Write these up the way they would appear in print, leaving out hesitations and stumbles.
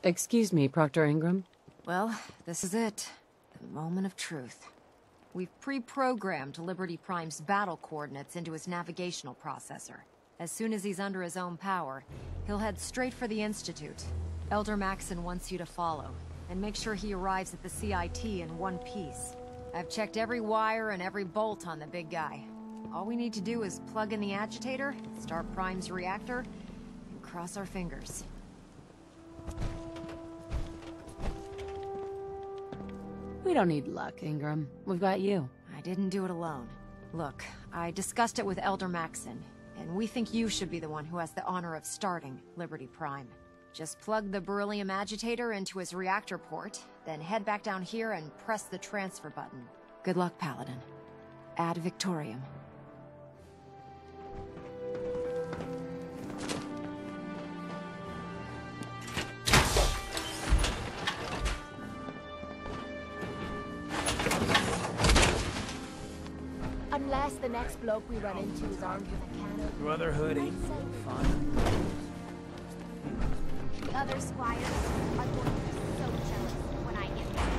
Excuse me, Proctor Ingram. Well, this is it. The moment of truth. We've pre-programmed Liberty Prime's battle coordinates into his navigational processor. As soon as he's under his own power, he'll head straight for the Institute. Elder Maxon wants you to follow, and make sure he arrives at the CIT in one piece. I've checked every wire and every bolt on the big guy. All we need to do is plug in the agitator, start Prime's reactor, and cross our fingers. We don't need luck, Ingram. We've got you. I didn't do it alone. Look, I discussed it with Elder Maxon, and we think you should be the one who has the honor of starting Liberty Prime. Just plug the beryllium agitator into his reactor port, then head back down here and press the transfer button. Good luck, Paladin. Ad Victoriam. Unless the next bloke we run into is armed with a cannon. Brotherhood ain't fun. The other squires are going to be so jealous when I get back.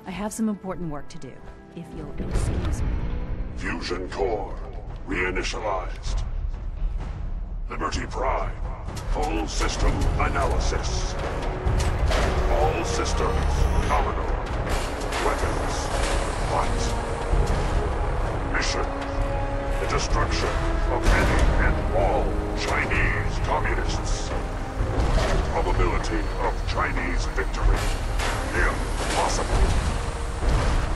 I have some important work to do, if you'll excuse me. Fusion core reinitialized. Liberty Prime. Full system analysis. All systems nominal. Weapons hot. Mission: the destruction of any and all Chinese communists. Probability of Chinese victory: impossible.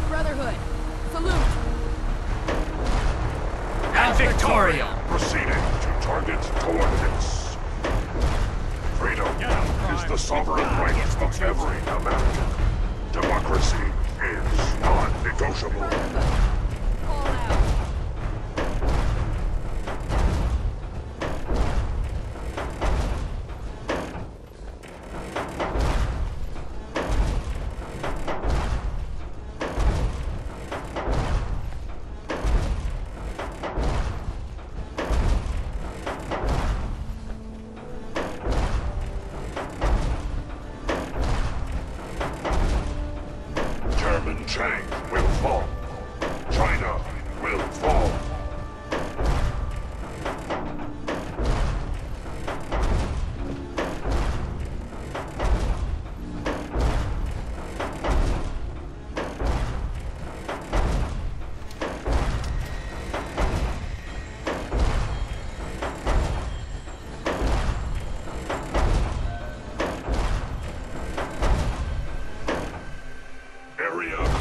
Brotherhood, salute! Ad Victoriam! Proceeding to target coordinates. Freedom is the sovereign right of every American. Democracy is non-negotiable. All out. Chang will fall. China will fall.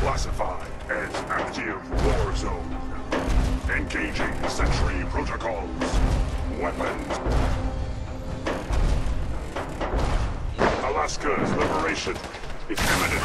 Classified as active war zone. Engaging sentry protocols. Weapons. Alaska's liberation is imminent.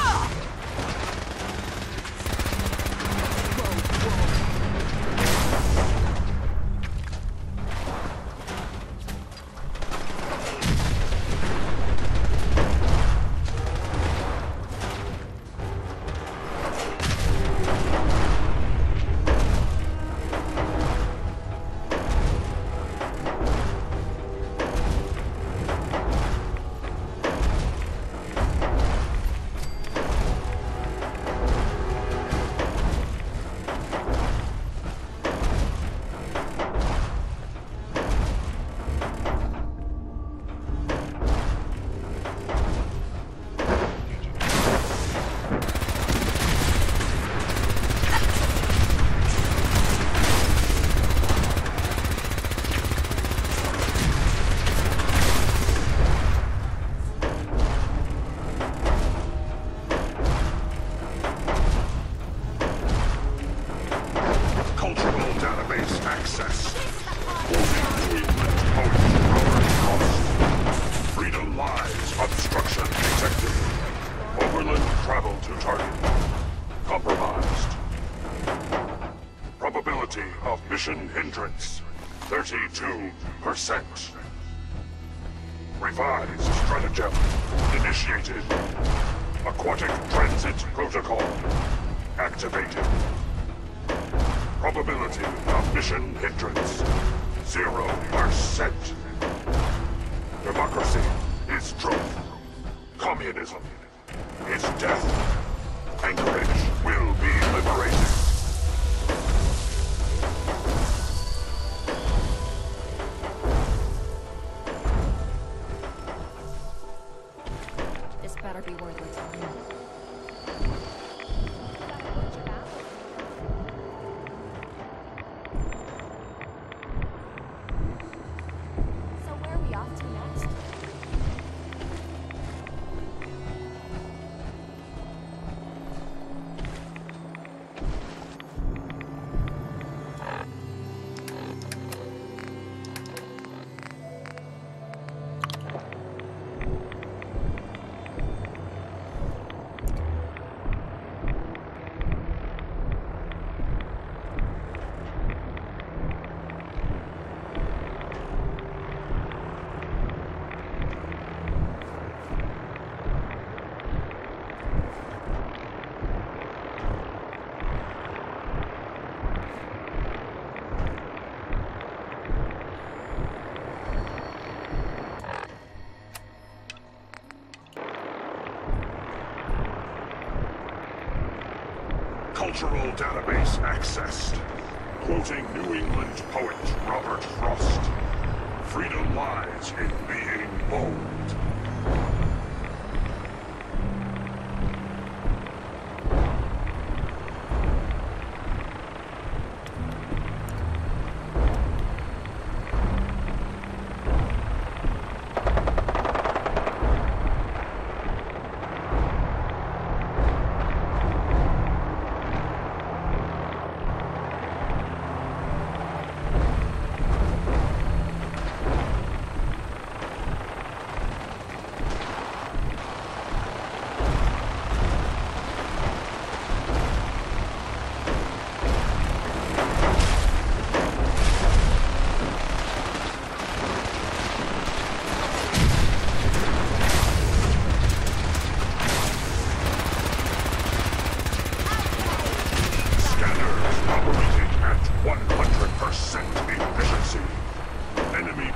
Freedom lies. Obstruction detected. Overland travel to target. Compromised. Probability of mission hindrance, 32%. Revised stratagem initiated. Aquatic transit protocol activated. Probability of mission hindrance, 0%. Democracy is truth. Communism is death. Anchorage will be liberated. This better be worth it. So where are we off to next? Cultural database accessed. Quoting New England poet Robert Frost. Freedom lies in being bold.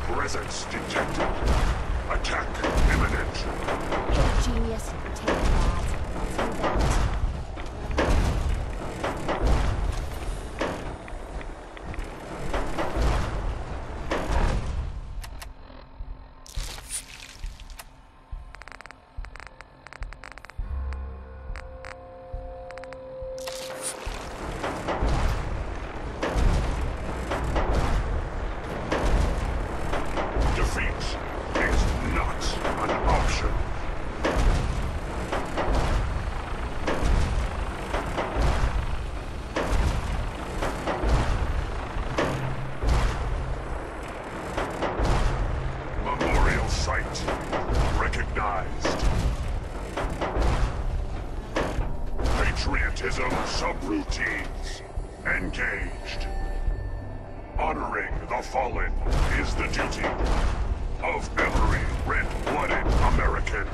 Presence detected. Attack imminent. You're a genius. Take that. Let's move out. Patriotism subroutines engaged. Honoring the fallen is the duty of every red-blooded American.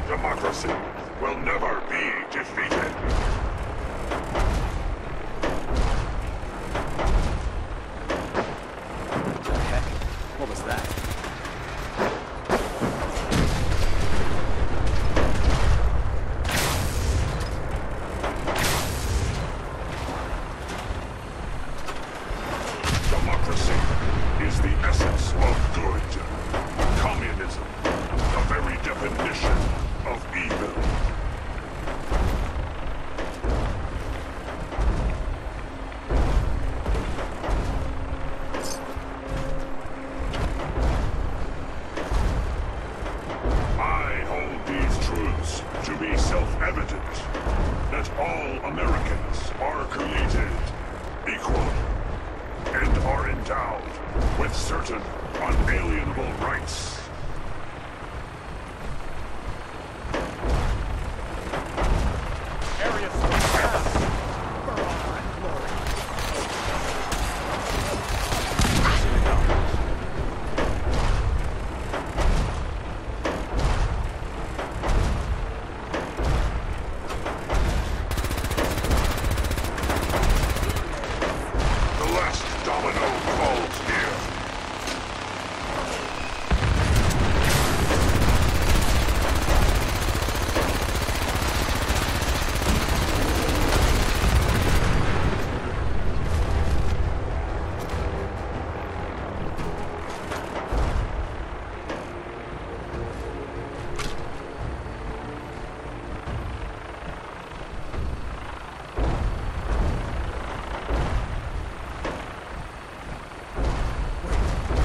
Democracy will never be defeated. What was that? that all Americans are created equal and are endowed with certain unalienable rights. Area switch fast. Burn all my glory. Here we go. The last domino falls here.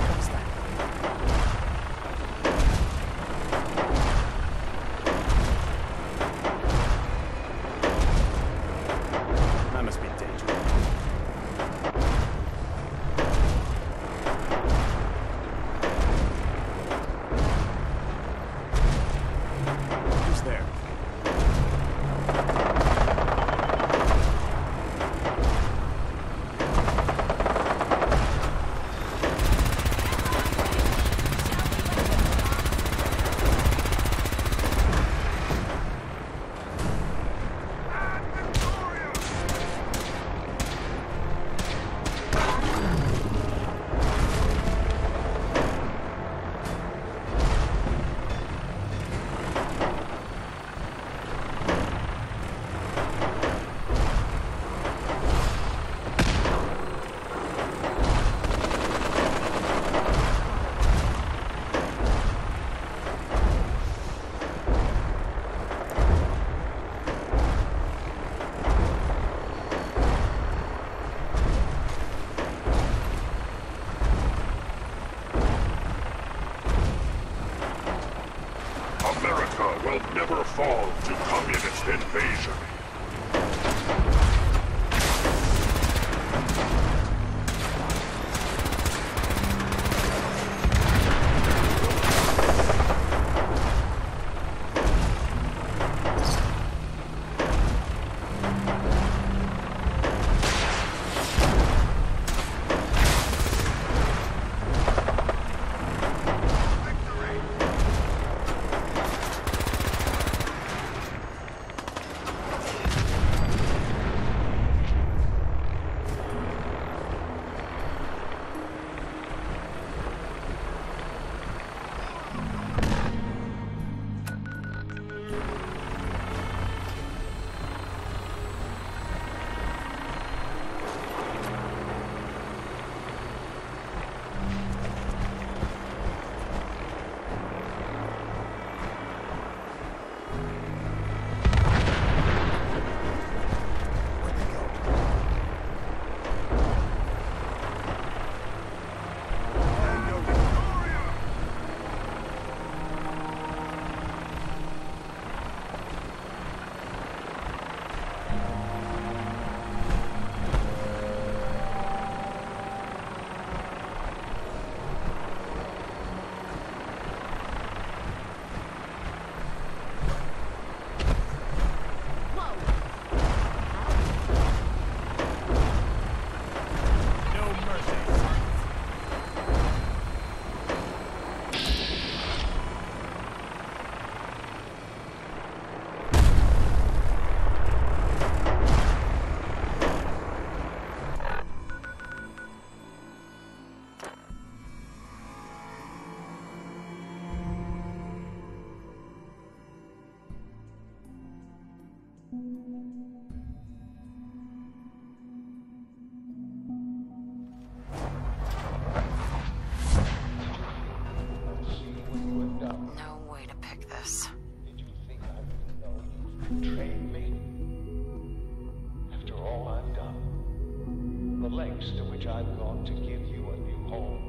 What's that? That must be dangerous. Who's there? Ad Victoriam! America will never fall to communist invasion. No mercy. No way to pick this. Did you think I would know you betrayed me? After all I've done, the lengths to which I've gone to give you a new home.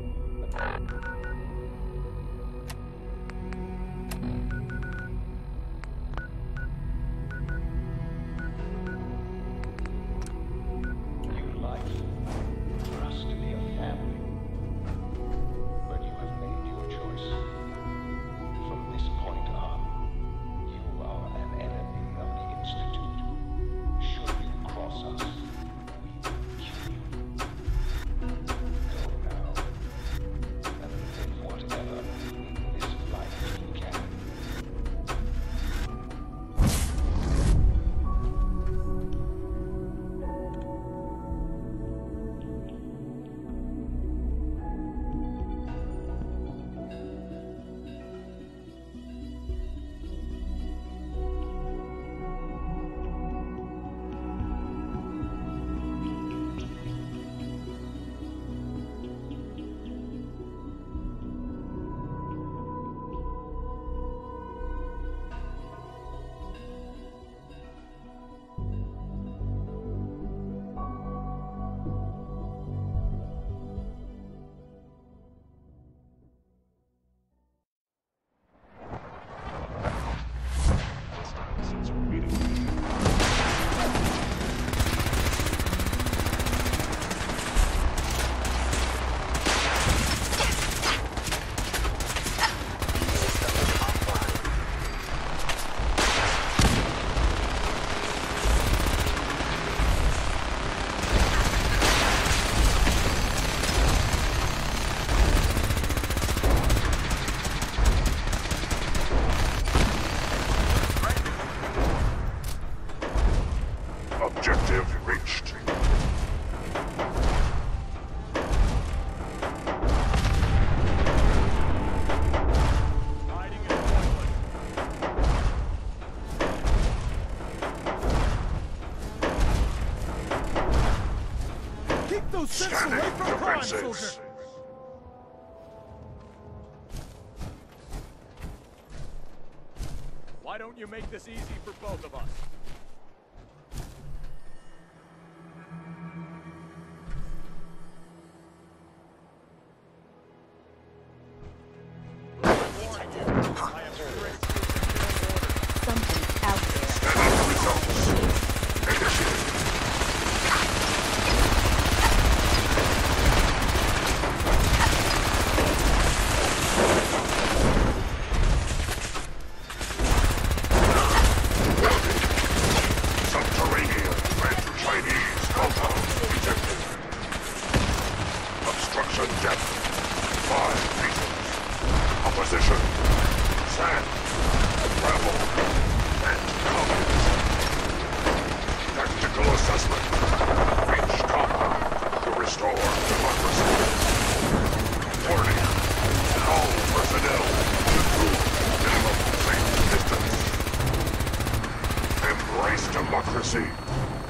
Objective reached. Hiding in the toilet. Keep those scents Scanning away from crime, defenses. soldier! Why don't you make this easy for both of us? Something's out there. Scanning results. Initiate. Subterranean French-Chinese compound detected. Obstruction depth 5 meters. Opposition sand, gravel, and communism. Tactical assessment. Reach compound to restore democracy. Warning. All personnel should move minimum safe distance. Embrace democracy,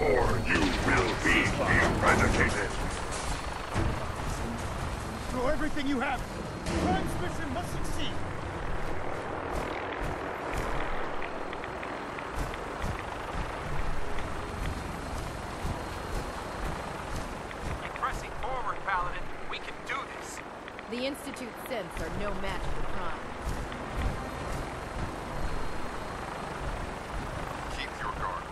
or you will be eradicated. Throw everything you have! Crime's mission must succeed! Pressing forward, Paladin. We can do this. The Institute's synths are no match for crime. Keep your guard.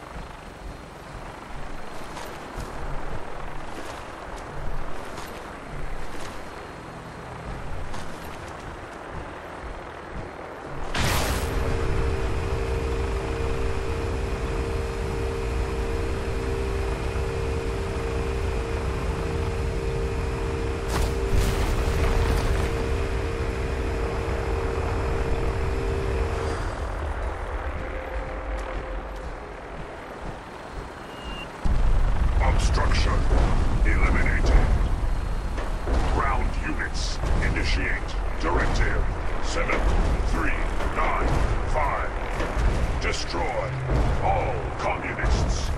Obstruction eliminated. Ground units initiate. Directive 7395. Destroy all communists.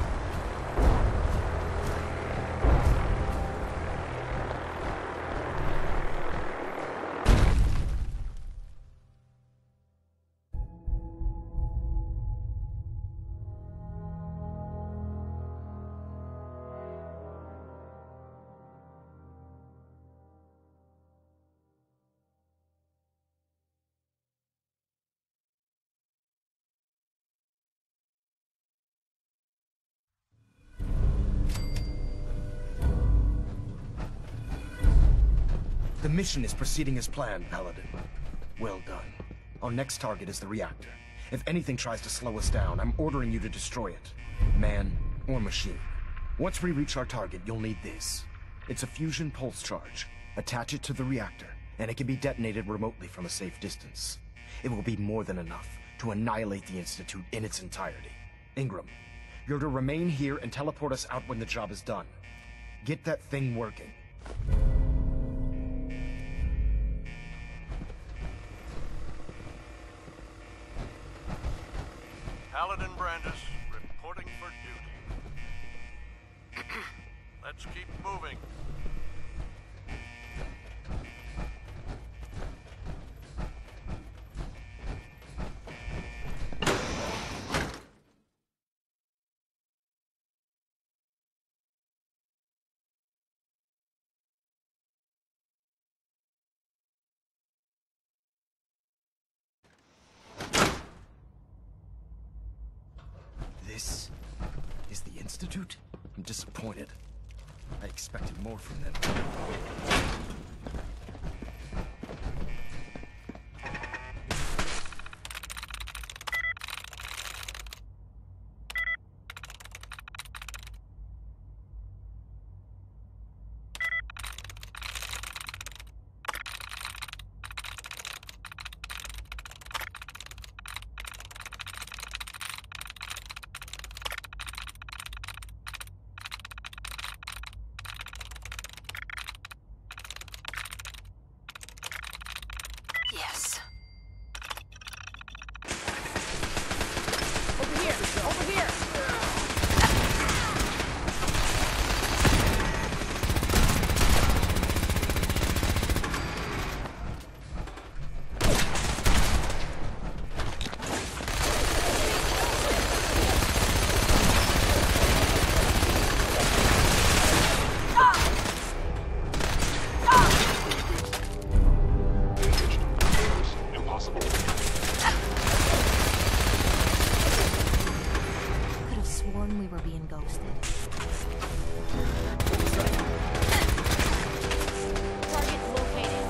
The mission is proceeding as planned, Paladin. Well done. Our next target is the reactor. If anything tries to slow us down, I'm ordering you to destroy it. Man or machine. Once we reach our target, you'll need this. It's a fusion pulse charge. Attach it to the reactor, and it can be detonated remotely from a safe distance. It will be more than enough to annihilate the Institute in its entirety. Ingram, you're to remain here and teleport us out when the job is done. Get that thing working. Paladin Brandis, reporting for duty. Let's keep moving. This is the Institute? I'm disappointed. I expected more from them. we're being ghosted. Target located.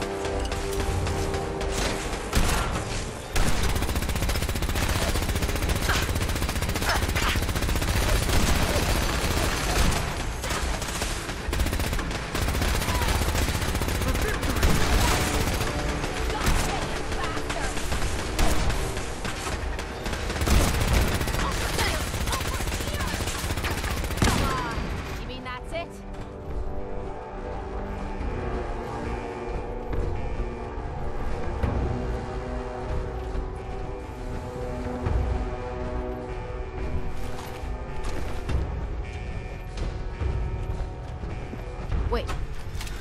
Wait,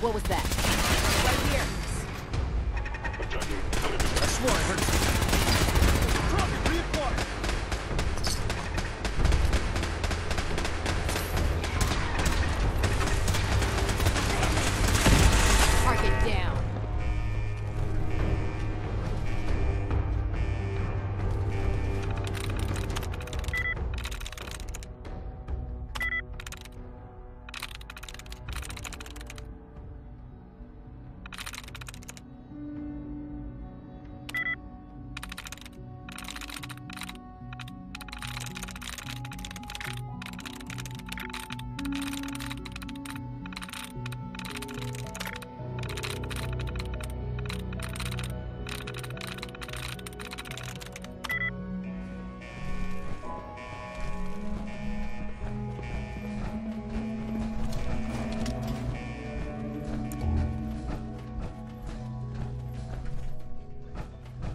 what was that? Right here. I swore I heard something. Target reacquired. Target down.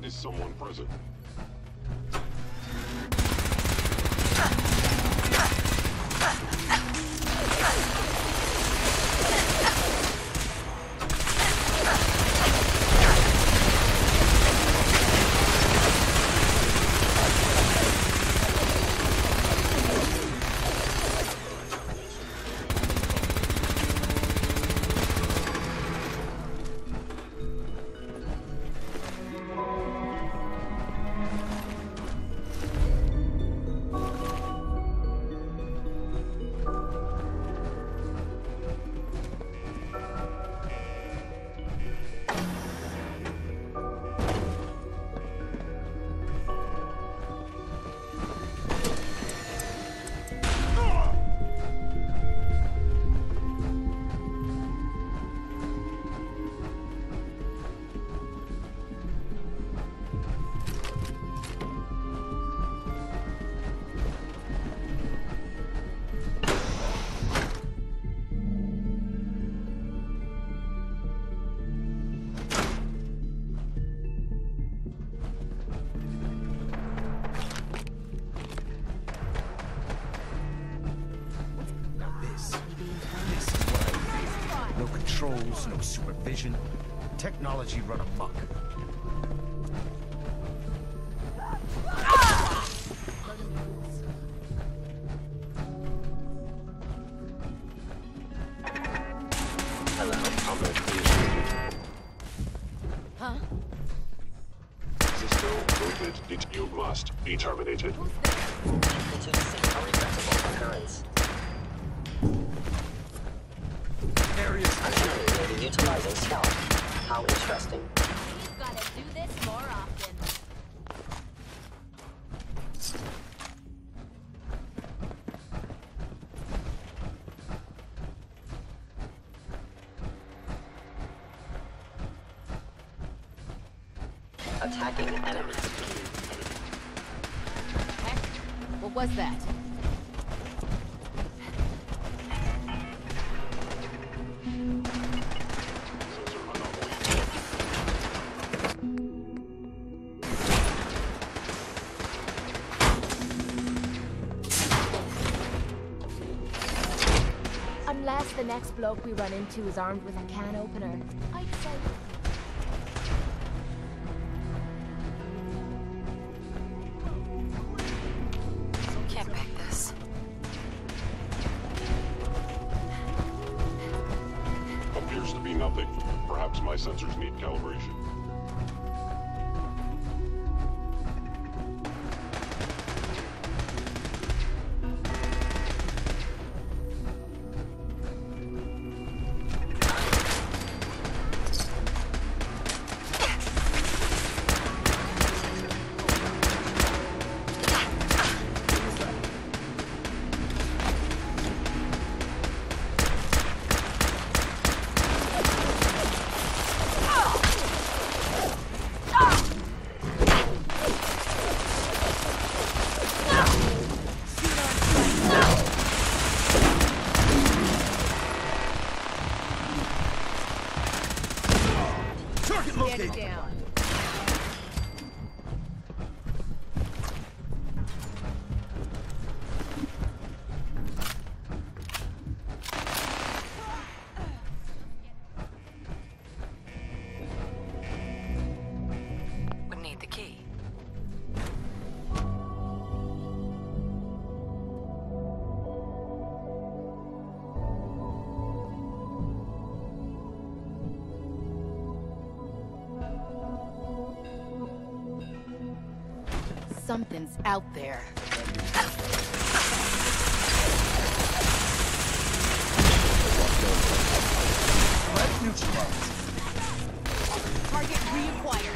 Is someone present? No controls, no supervision. Technology run amok. Huh? System movement. You must be terminated. A regrettable occurrence. I'm sure you may be utilizing stealth. How interesting. We've gotta do this more often. Attacking enemies. Heck, what was that? Unless the next bloke we run into is armed with a can opener, I'd say. Can't make this. Appears to be nothing. Perhaps my sensors need calibration. Something's out there. Threat neutralized. Target reacquired.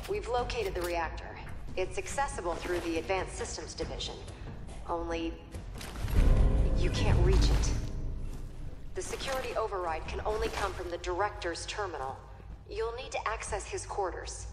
We've located the reactor. It's accessible through the Advanced Systems Division. Only... you can't reach it. The security override can only come from the Director's terminal. You'll need to access his quarters.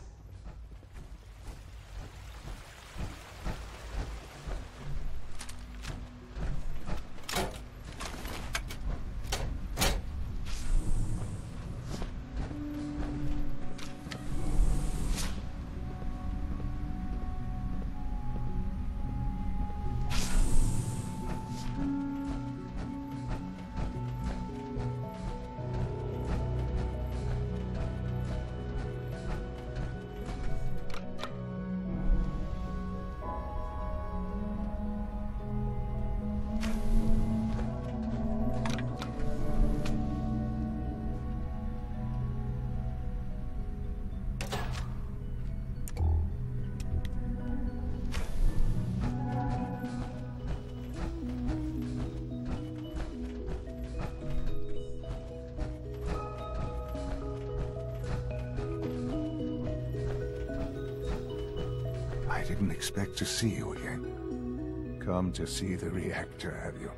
I didn't expect to see you again. Come to see the reactor, have you?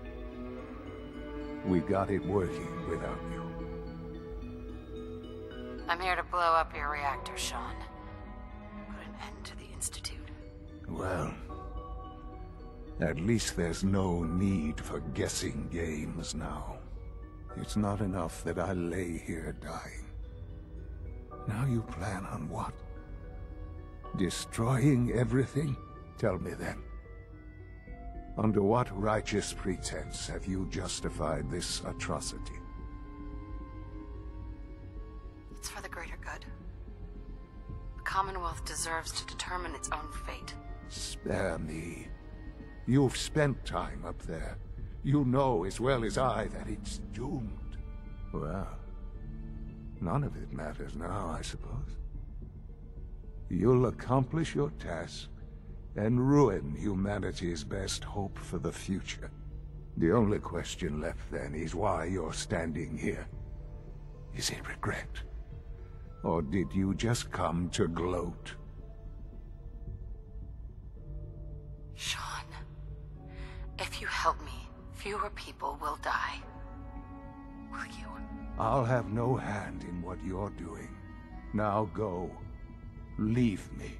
We got it working without you. I'm here to blow up your reactor, Sean. Put an end to the Institute. Well, at least there's no need for guessing games now. It's not enough that I lay here dying. Now you plan on what? Destroying everything? Tell me then. Under what righteous pretense have you justified this atrocity? It's for the greater good. The Commonwealth deserves to determine its own fate. Spare me. You've spent time up there. You know as well as I that it's doomed. Well, none of it matters now, I suppose. You'll accomplish your task and ruin humanity's best hope for the future. The only question left then is why you're standing here. Is it regret? Or did you just come to gloat? Sean, if you help me, fewer people will die. Will you? I'll have no hand in what you're doing. Now go. Leave me.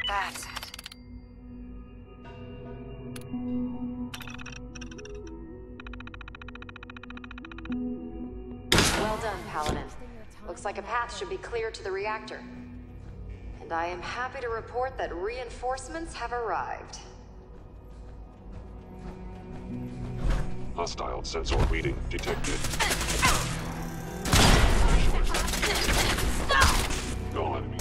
That's it. Well done, Paladin. Looks like a path should be clear to the reactor. And I am happy to report that reinforcements have arrived. Hostile sensor reading detected. No enemy.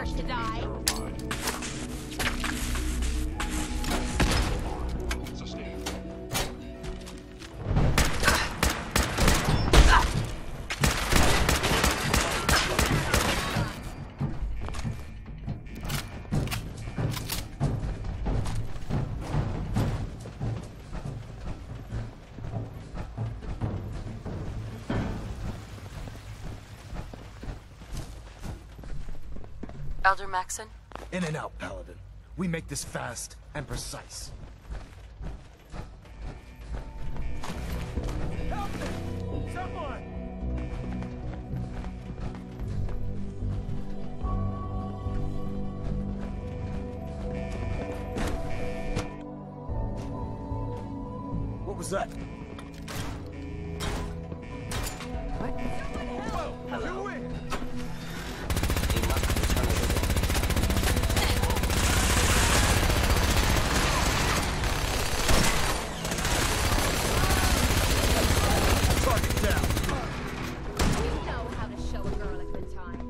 first to die. Elder Maxon? In and out, Paladin. We make this fast and precise. Help me! Someone! What was that? Hello. Do it! You must return to the Target down. We know how to show a girl a good time.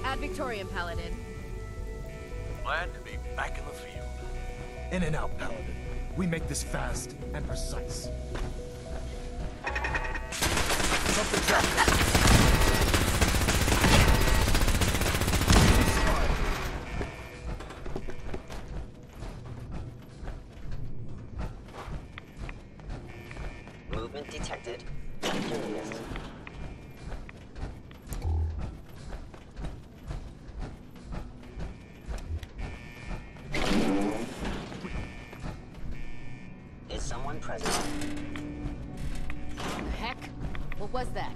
Ad Victoriam, Paladin. Glad to be back in the field. In and out, Paladin. We make this fast and precise. Something's happening. movement detected. Curious. Is someone present? The heck? What was that?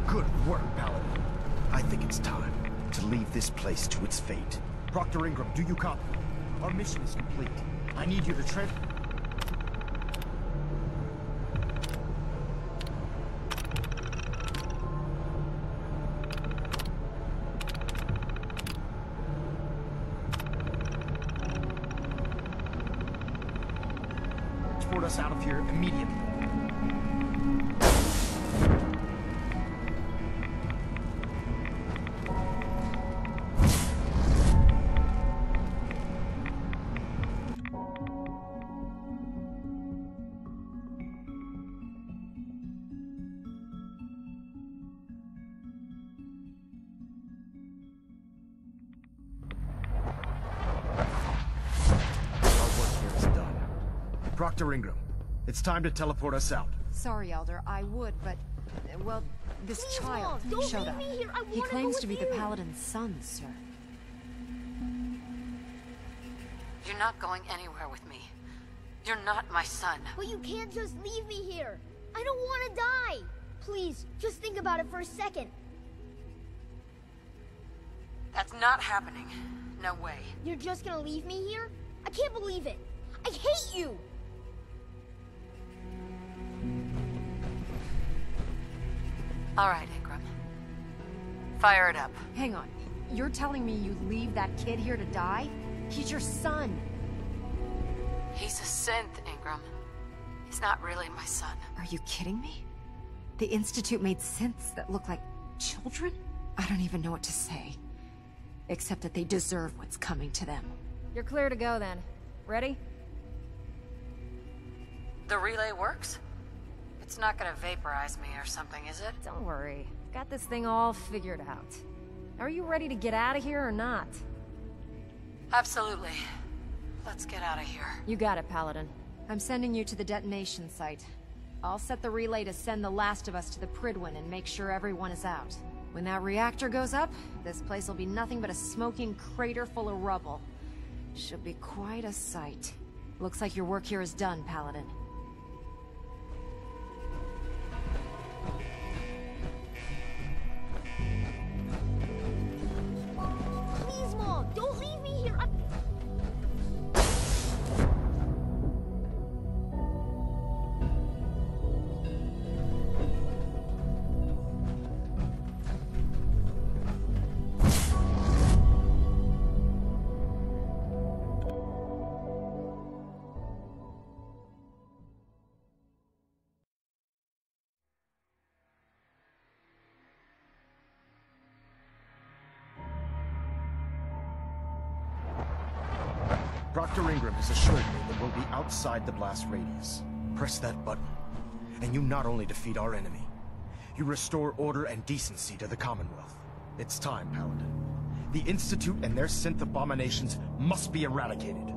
Good work, Paladin. I think it's time to leave this place to its fate. Proctor Ingram, do you copy? Our mission is complete. I need you to transport us out of here immediately. Proctor Ingram, it's time to teleport us out. Sorry, Elder, I would, but... well, this Please, child Mom, don't showed leave up. me here. I He wanna claims go to be with the you. Paladin's son, sir. You're not going anywhere with me. You're not my son. But you can't just leave me here. I don't want to die. Please, just think about it for a second. That's not happening. No way. You're just gonna leave me here? I can't believe it. I hate you. All right, Ingram. Fire it up. Hang on. You're telling me you leave that kid here to die? He's your son. He's a synth, Ingram. He's not really my son. Are you kidding me? The Institute made synths that look like children? I don't even know what to say. Except that they deserve what's coming to them. You're clear to go then. Ready? The relay works? It's not gonna vaporize me or something, is it? Don't worry. Got this thing all figured out. Are you ready to get out of here or not? Absolutely. Let's get out of here. You got it, Paladin. I'm sending you to the detonation site. I'll set the relay to send the last of us to the Pridwin and make sure everyone is out. When that reactor goes up, this place will be nothing but a smoking crater full of rubble. Should be quite a sight. Looks like your work here is done, Paladin. Please, Mom, don't leave me here. Dr. Ingram has assured me that we'll be outside the blast radius. Press that button, and you not only defeat our enemy, you restore order and decency to the Commonwealth. It's time, Paladin. The Institute and their synth abominations must be eradicated.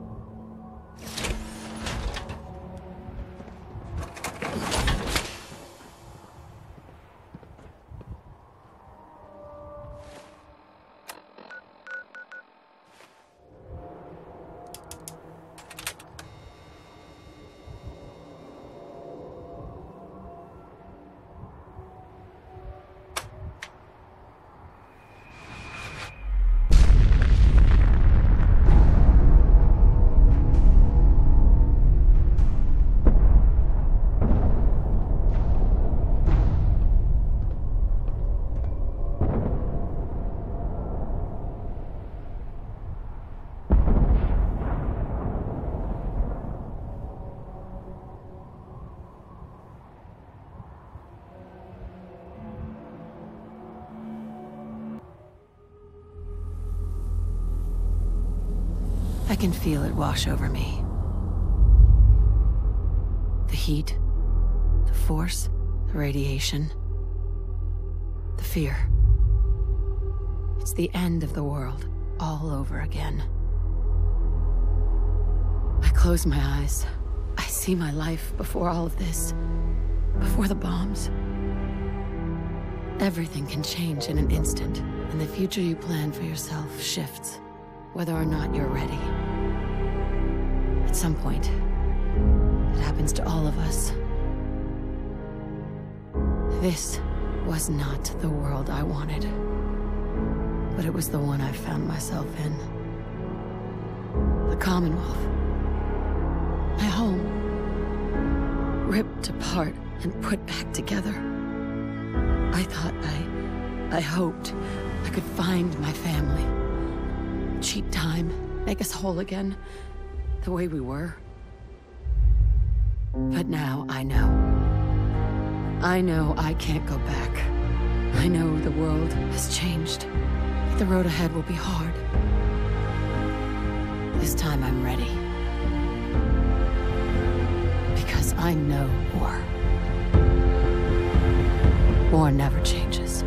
I can feel it wash over me. The heat, the force, the radiation, the fear. It's the end of the world, all over again. I close my eyes. I see my life before all of this, before the bombs. Everything can change in an instant, and the future you plan for yourself shifts, whether or not you're ready. At some point, it happens to all of us. This was not the world I wanted, but it was the one I found myself in. The Commonwealth. My home. Ripped apart and put back together. I thought I hoped I could find my family. Cheat time, make us whole again, the way we were. But now I know. I know I can't go back. I know the world has changed. The road ahead will be hard. This time I'm ready. Because I know war. War never changes.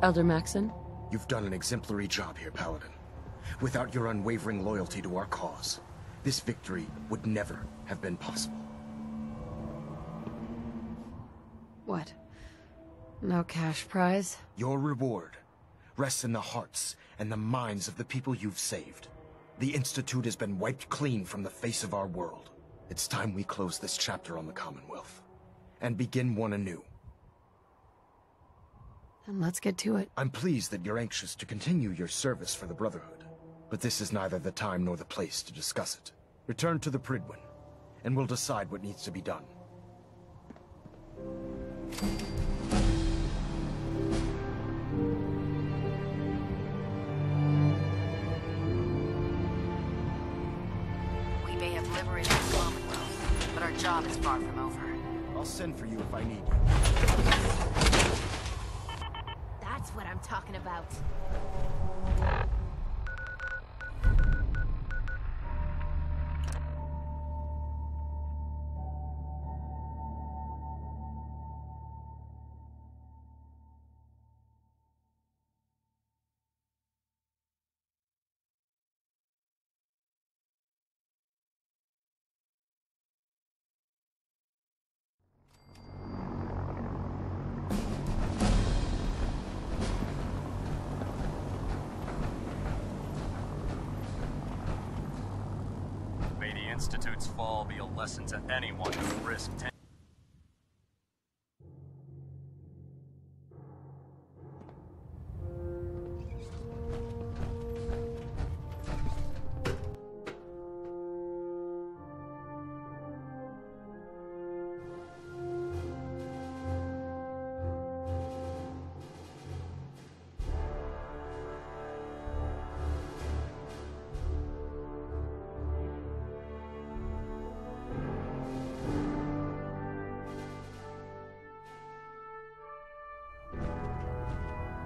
Elder Maxon? You've done an exemplary job here, Paladin. Without your unwavering loyalty to our cause, this victory would never have been possible. What? No cash prize? Your reward rests in the hearts and the minds of the people you've saved. The Institute has been wiped clean from the face of our world. It's time we close this chapter on the Commonwealth and begin one anew. Then let's get to it. I'm pleased that you're anxious to continue your service for the Brotherhood, but this is neither the time nor the place to discuss it. Return to the Pridwin, and we'll decide what needs to be done. We may have liberated the Commonwealth, but our job is far from over. I'll send for you if I need you. That's what I'm talking about. May the Institute's fall be a lesson to anyone who risked.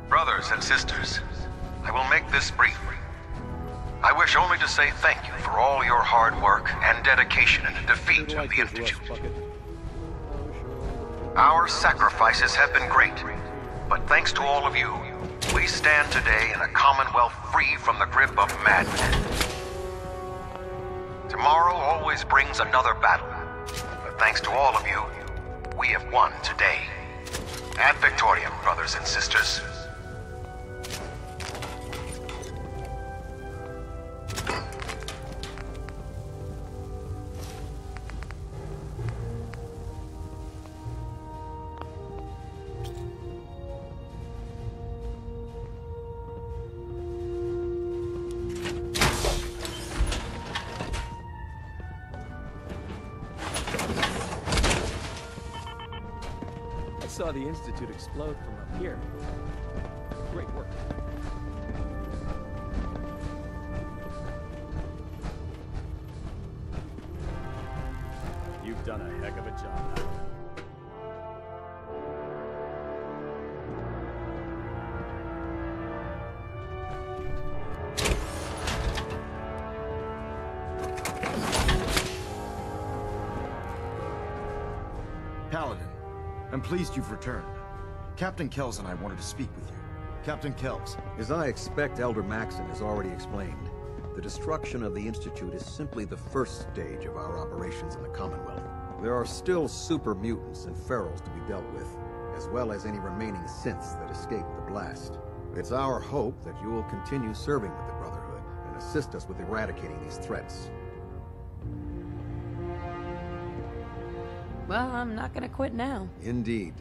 Brothers and sisters, I will make this brief. I wish only to say thank you for all your hard work and dedication in the defeat of the Institute. Our sacrifices have been great, but thanks to all of you, we stand today in a Commonwealth free from the grip of madmen. Tomorrow always brings another battle, but thanks to all of you, we have won today. Ad Victoriam, brothers and sisters. I saw the Institute explode from up here. Great work. You've done a heck of a job. Paladin, I'm pleased you've returned. Captain Kells and I wanted to speak with you. Captain Kells. As I expect Elder Maxon has already explained, the destruction of the Institute is simply the first stage of our operations in the Commonwealth. There are still super mutants and ferals to be dealt with, as well as any remaining synths that escaped the blast. It's our hope that you will continue serving with the Brotherhood and assist us with eradicating these threats. Well, I'm not gonna quit now. Indeed.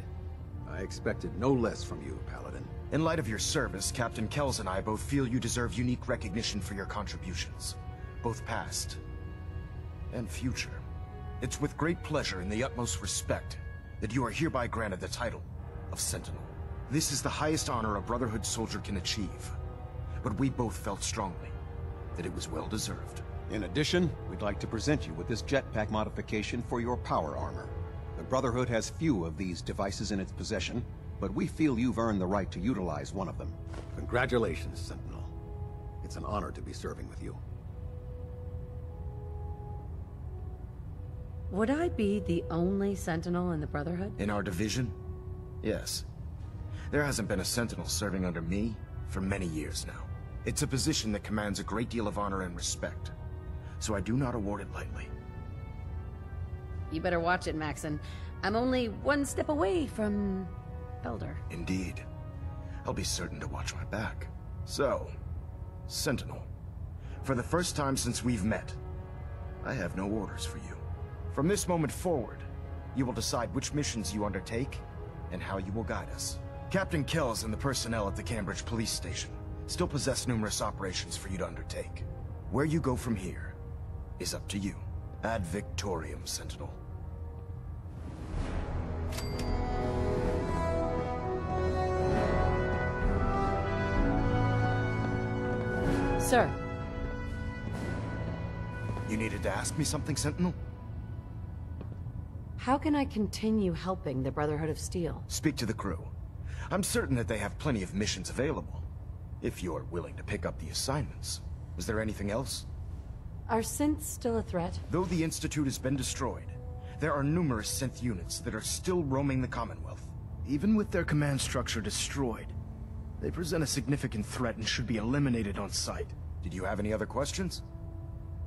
I expected no less from you, Paladin. In light of your service, Captain Kells and I both feel you deserve unique recognition for your contributions, both past and future. It's with great pleasure and the utmost respect that you are hereby granted the title of Sentinel. This is the highest honor a Brotherhood soldier can achieve, but we both felt strongly that it was well deserved. In addition, we'd like to present you with this jetpack modification for your power armor. The Brotherhood has few of these devices in its possession, but we feel you've earned the right to utilize one of them. Congratulations, Sentinel. It's an honor to be serving with you. Would I be the only Sentinel in the Brotherhood? In our division? Yes. There hasn't been a Sentinel serving under me for many years now. It's a position that commands a great deal of honor and respect, so I do not award it lightly. You better watch it, Maxon. I'm only one step away from... Elder. Indeed. I'll be certain to watch my back. So, Sentinel. For the first time since we've met, I have no orders for you. From this moment forward, you will decide which missions you undertake and how you will guide us. Captain Kells and the personnel at the Cambridge police station still possess numerous operations for you to undertake. Where you go from here is up to you. Ad Victoriam, Sentinel. Sir. You needed to ask me something, Sentinel? How can I continue helping the Brotherhood of Steel? Speak to the crew. I'm certain that they have plenty of missions available, if you're willing to pick up the assignments. Was there anything else? Are synths still a threat? Though the Institute has been destroyed, there are numerous synth units that are still roaming the Commonwealth. Even with their command structure destroyed, they present a significant threat and should be eliminated on sight. Did you have any other questions?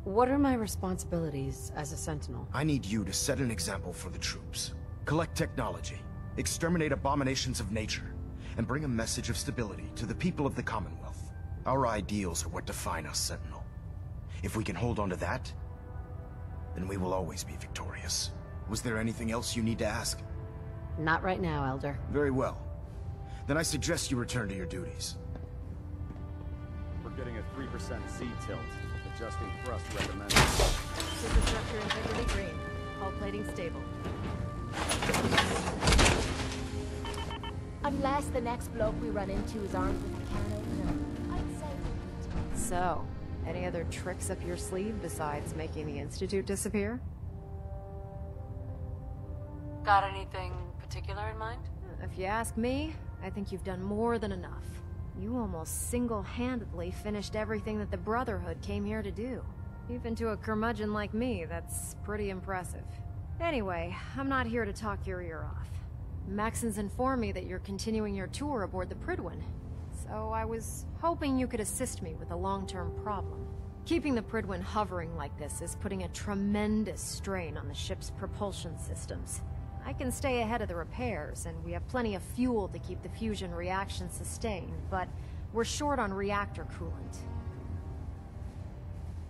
What are my responsibilities as a Sentinel? I need you to set an example for the troops. Collect technology, exterminate abominations of nature, and bring a message of stability to the people of the Commonwealth. Our ideals are what define us, Sentinel. If we can hold on to that, then we will always be victorious. Was there anything else you need to ask? Not right now, Elder. Very well. Then I suggest you return to your duties. We're getting a 3% Z tilt. Adjusting thrust recommended. Superstructure integrity green. Hull plating stable. Unless the next bloke we run into is armed with a cannon, I'd say we'll be So, any other tricks up your sleeve besides making the Institute disappear? Got anything particular in mind? If you ask me, I think you've done more than enough. You almost single-handedly finished everything that the Brotherhood came here to do. Even to a curmudgeon like me, that's pretty impressive. Anyway, I'm not here to talk your ear off. Maxon's informed me that you're continuing your tour aboard the Prydwen, so I was hoping you could assist me with a long-term problem. Keeping the Prydwen hovering like this is putting a tremendous strain on the ship's propulsion systems. I can stay ahead of the repairs, and we have plenty of fuel to keep the fusion reaction sustained, but we're short on reactor coolant.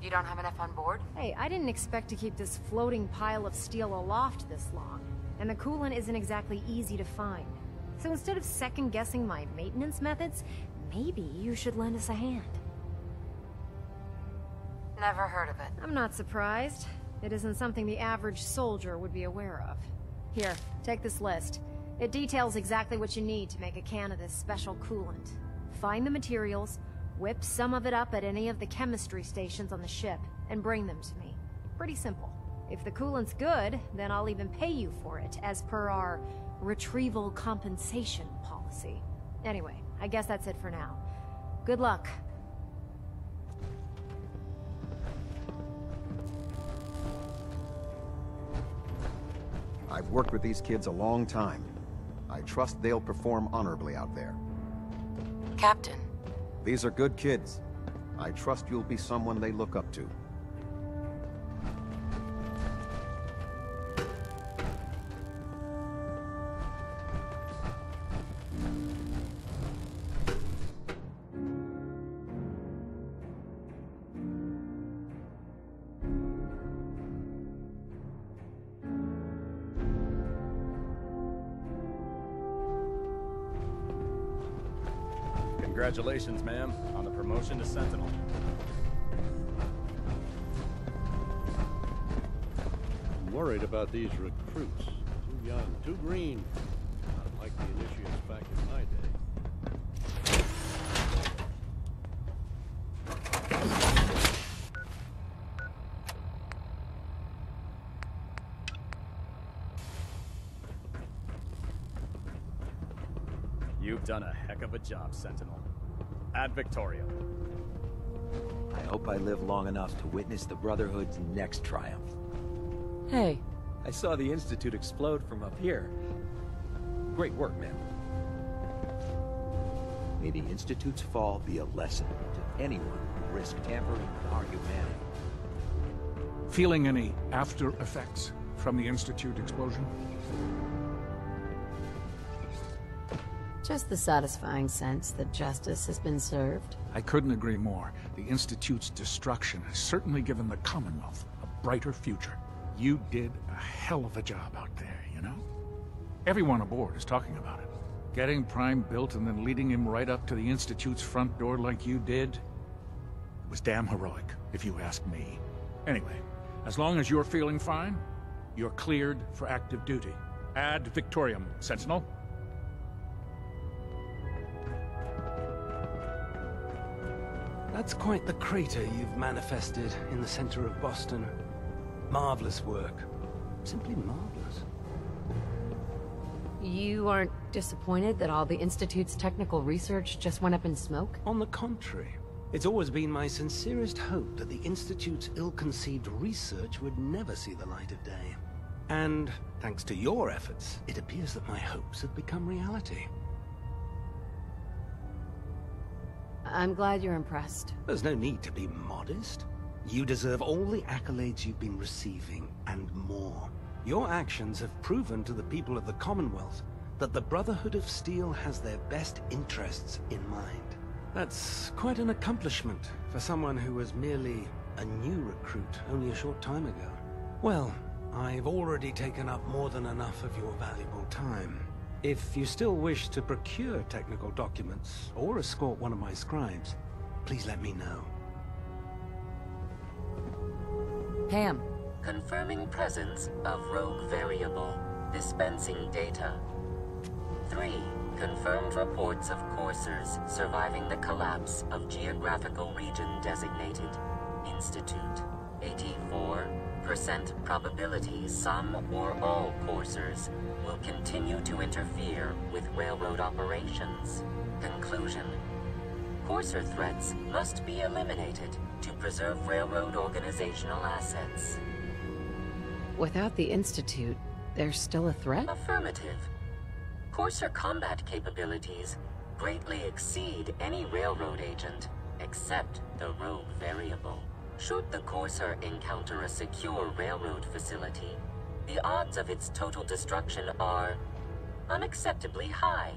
You don't have enough on board? Hey, I didn't expect to keep this floating pile of steel aloft this long, and the coolant isn't exactly easy to find. So instead of second-guessing my maintenance methods, maybe you should lend us a hand. Never heard of it. I'm not surprised. It isn't something the average soldier would be aware of. Here, take this list. It details exactly what you need to make a can of this special coolant. Find the materials, whip some of it up at any of the chemistry stations on the ship, and bring them to me. Pretty simple. If the coolant's good, then I'll even pay you for it, as per our retrieval compensation policy. Anyway, I guess that's it for now. Good luck. I've worked with these kids a long time. I trust they'll perform honorably out there. Captain. These are good kids. I trust you'll be someone they look up to. Congratulations, ma'am, on the promotion to Sentinel. I'm worried about these recruits. Too young, too green. Not like the initiates back in my day. You've done a heck of a job, Sentinel. Ad Victoriam. I hope I live long enough to witness the Brotherhood's next triumph. Hey. I saw the Institute explode from up here. Great work, man. May the Institute's fall be a lesson to anyone who risks tampering with our humanity. Feeling any after effects from the Institute explosion? Just the satisfying sense that justice has been served. I couldn't agree more. The Institute's destruction has certainly given the Commonwealth a brighter future. You did a hell of a job out there, you know? Everyone aboard is talking about it. Getting Prime built and then leading him right up to the Institute's front door like you did, it was damn heroic, if you ask me. Anyway, as long as you're feeling fine, you're cleared for active duty. Ad Victoriam, Sentinel. That's quite the crater you've manifested in the center of Boston. Marvelous work. Simply marvelous. You aren't disappointed that all the Institute's technical research just went up in smoke? On the contrary. It's always been my sincerest hope that the Institute's ill-conceived research would never see the light of day. And, thanks to your efforts, it appears that my hopes have become reality. I'm glad you're impressed. There's no need to be modest. You deserve all the accolades you've been receiving, and more. Your actions have proven to the people of the Commonwealth that the Brotherhood of Steel has their best interests in mind. That's quite an accomplishment for someone who was merely a new recruit only a short time ago. Well, I've already taken up more than enough of your valuable time. If you still wish to procure technical documents or escort one of my scribes, please let me know. Pam. Confirming presence of rogue variable. Dispensing data. 3. Confirmed reports of coursers surviving the collapse of geographical region designated Institute. 84% probability some or all coursers will continue to interfere with railroad operations. Conclusion. Courser threats must be eliminated to preserve railroad organizational assets. Without the Institute, there's still a threat? Affirmative. Courser combat capabilities greatly exceed any railroad agent, except the rogue variable. Should the Courser encounter a secure railroad facility, the odds of its total destruction are unacceptably high.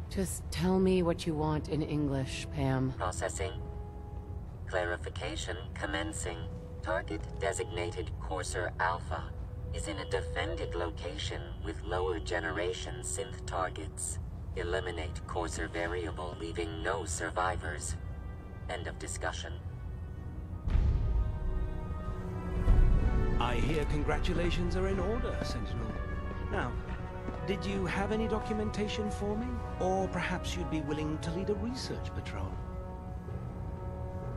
Just tell me what you want in English, Pam. Processing. Clarification commencing. Target designated Courser Alpha is in a defended location with lower generation synth targets. Eliminate Courser variable, leaving no survivors. End of discussion. I hear congratulations are in order, Sentinel. Now, did you have any documentation for me? Or perhaps you'd be willing to lead a research patrol?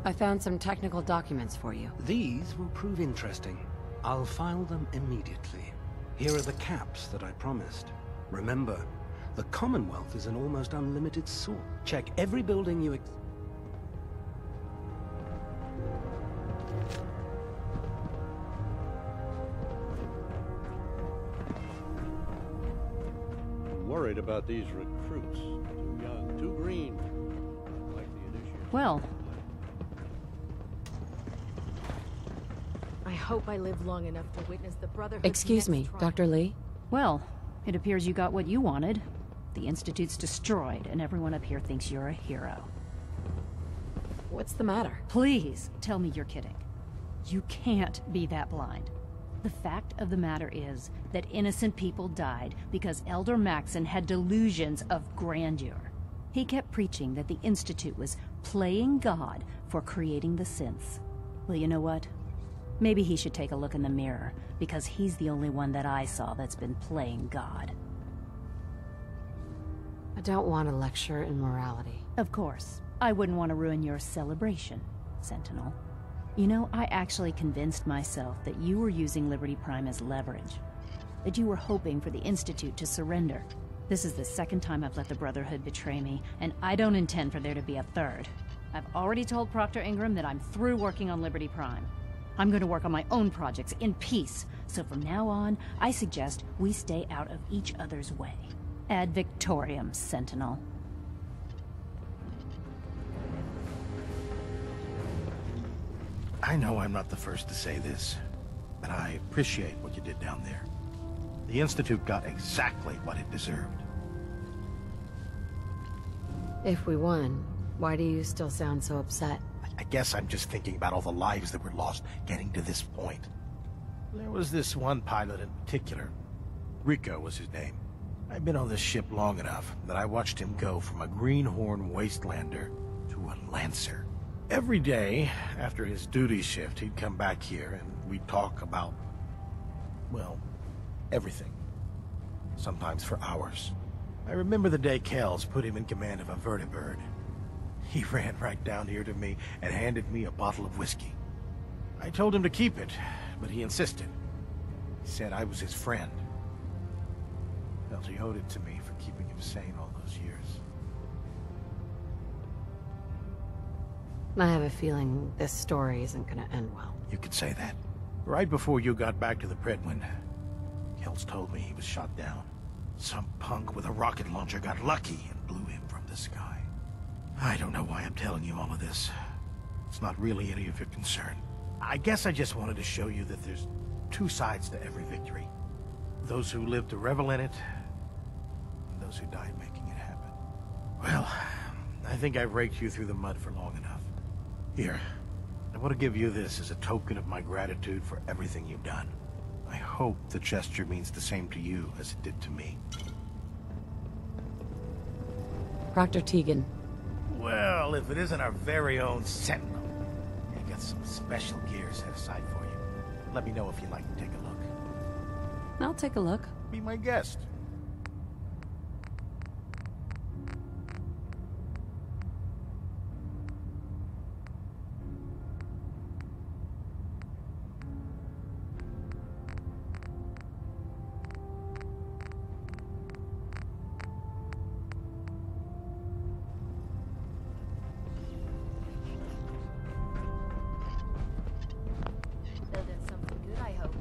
I found some technical documents for you. These will prove interesting. I'll file them immediately. Here are the caps that I promised. Remember, the Commonwealth is an almost unlimited source. Check every building you Worried about these recruits. Too young, too green. Like the initiates. Well, I hope I live long enough to witness the Brotherhood's Excuse me, Dr. Lee? Well, it appears you got what you wanted. The Institute's destroyed, and everyone up here thinks you're a hero. What's the matter? Please, tell me you're kidding. You can't be that blind. The fact of the matter is that innocent people died because Elder Maxon had delusions of grandeur. He kept preaching that the Institute was playing God for creating the synths. Well, you know what? Maybe he should take a look in the mirror, because he's the only one that I saw that's been playing God. I don't want to lecture in morality. Of course. I wouldn't want to ruin your celebration, Sentinel. You know, I actually convinced myself that you were using Liberty Prime as leverage. That you were hoping for the Institute to surrender. This is the second time I've let the Brotherhood betray me, and I don't intend for there to be a third. I've already told Proctor Ingram that I'm through working on Liberty Prime. I'm going to work on my own projects in peace, so from now on, I suggest we stay out of each other's way. Ad Victoriam, Sentinel. I know I'm not the first to say this, but I appreciate what you did down there. The Institute got exactly what it deserved. If we won, why do you still sound so upset? I guess I'm just thinking about all the lives that were lost getting to this point. There was this one pilot in particular. Rico was his name. I've been on this ship long enough that I watched him go from a greenhorn wastelander to a Lancer. Every day, after his duty shift, he'd come back here and we'd talk about, well, everything. Sometimes for hours. I remember the day Kells put him in command of a vertibird. He ran right down here to me and handed me a bottle of whiskey. I told him to keep it, but he insisted. He said I was his friend. Felt he owed it to me for keeping him sane all those years. I have a feeling this story isn't gonna end well. You could say that. Right before you got back to the Predwin, Kells told me he was shot down. Some punk with a rocket launcher got lucky and blew him from the sky. I don't know why I'm telling you all of this. It's not really any of your concern. I guess I just wanted to show you that there's two sides to every victory. Those who live to revel in it, and those who died making it happen. Well, I think I've raked you through the mud for long enough. Here, I want to give you this as a token of my gratitude for everything you've done. I hope the gesture means the same to you as it did to me. Proctor Tegan. Well, if it isn't our very own Sentinel, I got some special gear set aside for you. Let me know if you'd like to take a look. I'll take a look. Be my guest. They'll do something good, I hope.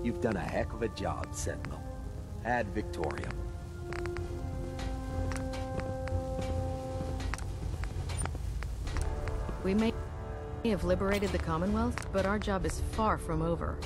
You've done a heck of a job, Sentinel. Ad Victoriam. We may have liberated the Commonwealth, but our job is far from over.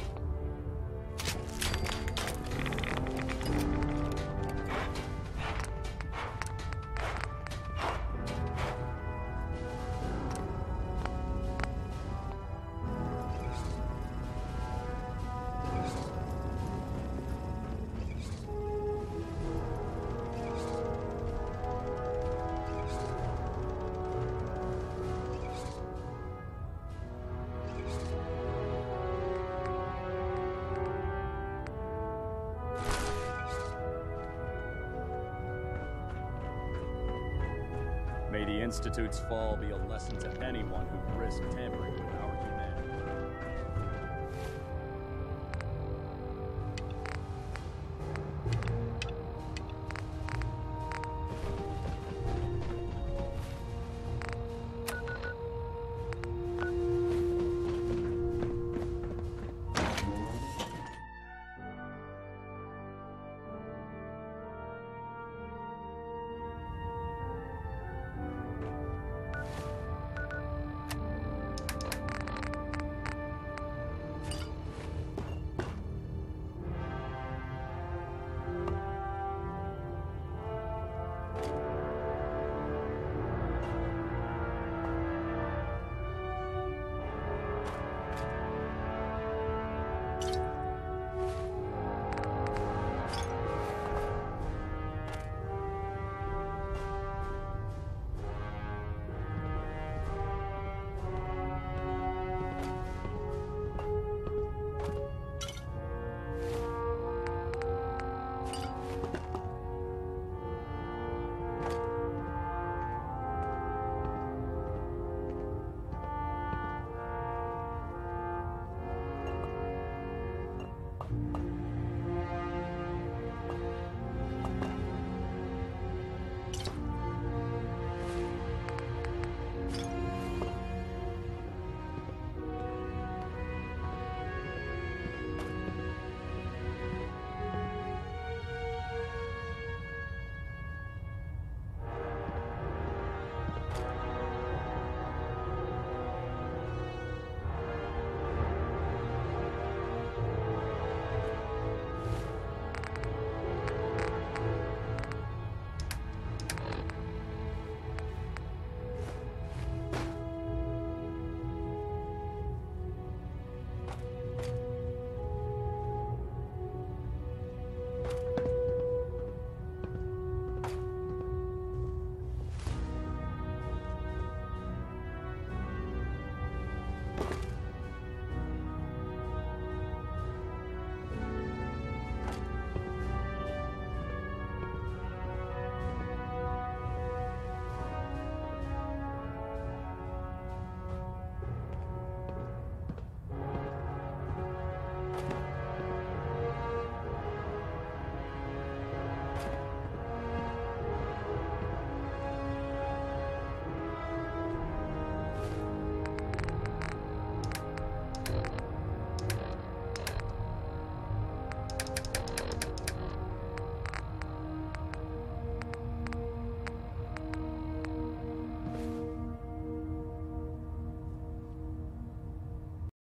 May the Institute's fall be a lesson to anyone who risks tampering with our